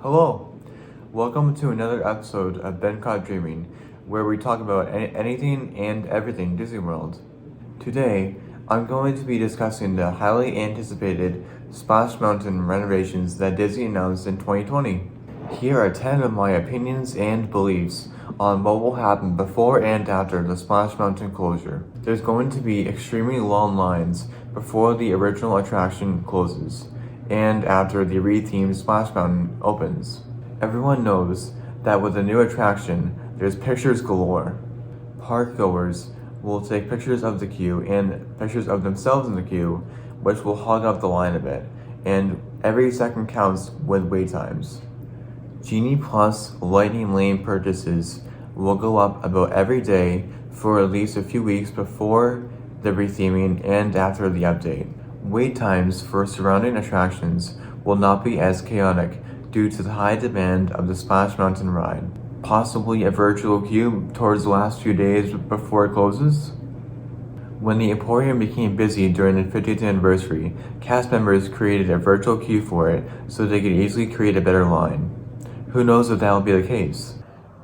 Hello, welcome to another episode of Ben Caught Dreaming, where we talk about anything and everything Disney World. Today, I'm going to be discussing the highly anticipated Splash Mountain renovations that Disney announced in 2020. Here are 10 of my opinions and beliefs on what will happen before and after the Splash Mountain closure. There's going to be extremely long lines before the original attraction closes and after the rethemed Splash Mountain opens. Everyone knows that with a new attraction, there's pictures galore. Park goers will take pictures of the queue and pictures of themselves in the queue, which will hog up the line a bit, and every second counts with wait times. Genie Plus Lightning Lane purchases will go up about every day for at least a few weeks before the retheming and after the update. Wait times for surrounding attractions will not be as chaotic due to the high demand of the Splash Mountain ride. Possibly a virtual queue towards the last few days before it closes? When the Emporium became busy during the 50th anniversary, cast members created a virtual queue for it so they could easily create a better line. Who knows if that will be the case?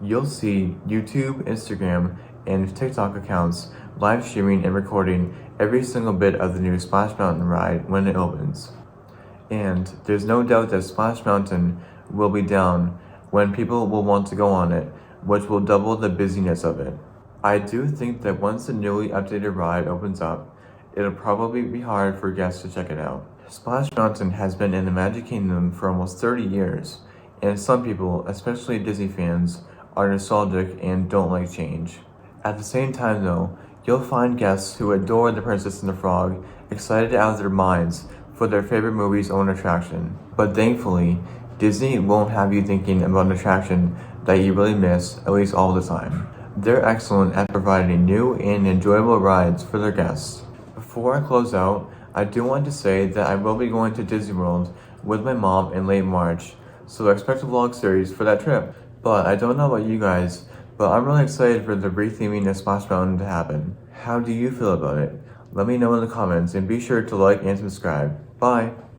You'll see YouTube, Instagram, and TikTok accounts live streaming and recording every single bit of the new Splash Mountain ride when it opens. And there's no doubt that Splash Mountain will be down when people will want to go on it, which will double the busyness of it. I do think that once the newly updated ride opens up, it'll probably be hard for guests to check it out. Splash Mountain has been in the Magic Kingdom for almost 30 years, and some people, especially Disney fans, are nostalgic and don't like change. At the same time though, you'll find guests who adore The Princess and the Frog excited out of their minds for their favorite movie's own attraction. But thankfully, Disney won't have you thinking about an attraction that you really miss at least all the time. They're excellent at providing new and enjoyable rides for their guests. Before I close out, I do want to say that I will be going to Disney World with my mom in late March, so expect a vlog series for that trip. But I don't know about you guys, but I'm really excited for the retheming of Splash Mountain to happen. How do you feel about it? Let me know in the comments and be sure to like and subscribe. Bye!